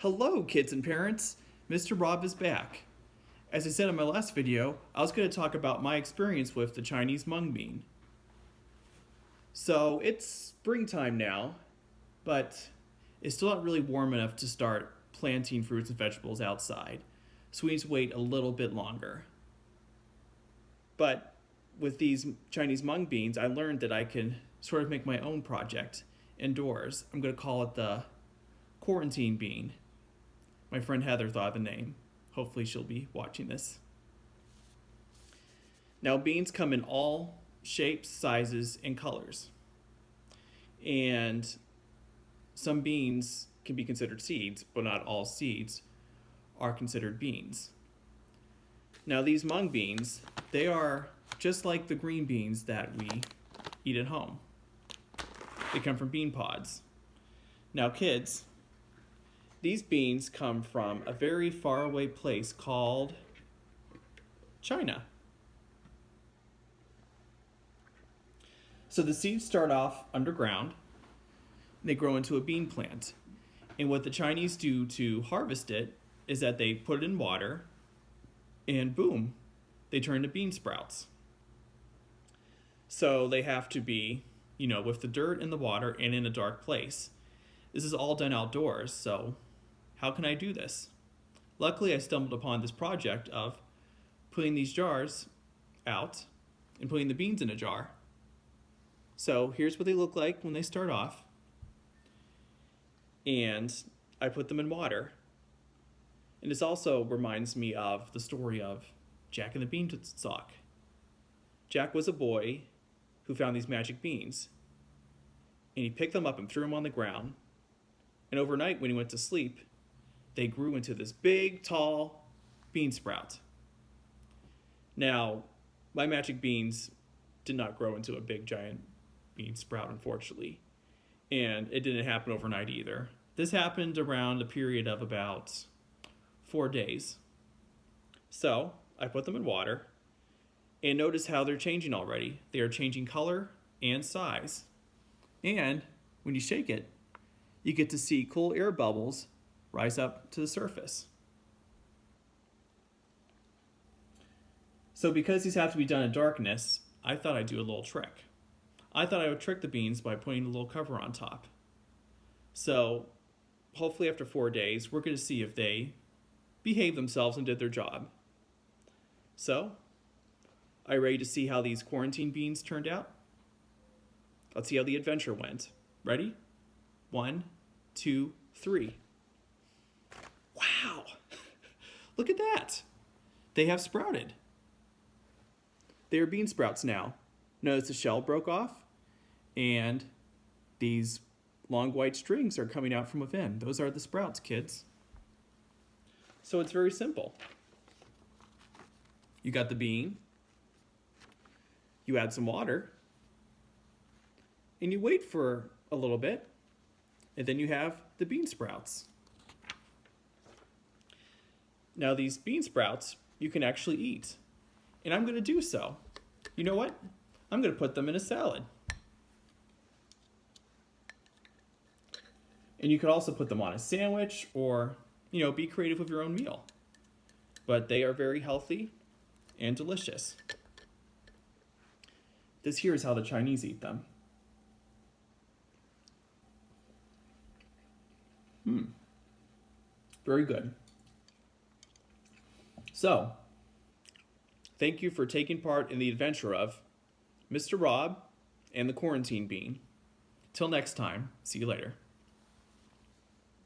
Hello, kids and parents. Mr. Rob is back. As I said in my last video, I was going to talk about my experience with the Chinese mung bean. So it's springtime now, but it's still not really warm enough to start planting fruits and vegetables outside. So we need to wait a little bit longer. But with these Chinese mung beans, I learned that I can sort of make my own project indoors. I'm going to call it the quarantine bean. My friend Heather thought of the name. Hopefully she'll be watching this. Now, beans come in all shapes, sizes, and colors. And some beans can be considered seeds, but not all seeds are considered beans. Now, these mung beans, they are just like the green beans that we eat at home. They come from bean pods. Now, kids, these beans come from a very faraway place called China. So the seeds start off underground. They grow into a bean plant. And what the Chinese do to harvest it is that they put it in water and boom, they turn into bean sprouts. So they have to be, with the dirt in the water and in a dark place. This is all done outdoors, so how can I do this? Luckily, I stumbled upon this project of putting these jars out and putting the beans in a jar. So here's what they look like when they start off. And I put them in water. And this also reminds me of the story of Jack and the Beanstalk. Jack was a boy who found these magic beans. And he picked them up and threw them on the ground. And overnight, when he went to sleep, they grew into this big, tall bean sprout. Now, my magic beans did not grow into a big, giant bean sprout, unfortunately. And it didn't happen overnight either. This happened around a period of about 4 days. So, I put them in water, and notice how they're changing already. They are changing color and size. And when you shake it, you get to see cool air bubbles rise up to the surface. So because these have to be done in darkness, I thought I'd do a little trick. I thought I would trick the beans by putting a little cover on top. So hopefully after 4 days, we're going to see if they behaved themselves and did their job. So, are you ready to see how these quarantine beans turned out? Let's see how the adventure went. Ready? 1, 2, 3. Wow! Look at that! They have sprouted. They are bean sprouts now. Notice the shell broke off, and these long white strings are coming out from within. Those are the sprouts, kids. So it's very simple. You got the bean, you add some water, and you wait for a little bit, and then you have the bean sprouts. Now these bean sprouts, you can actually eat. And I'm going to do so. You know what? I'm going to put them in a salad. And you could also put them on a sandwich or, be creative with your own meal. But they are very healthy and delicious. This here is how the Chinese eat them. Very good. So, thank you for taking part in the adventure of Mr. Rob and the quarantine bean. Till next time, see you later.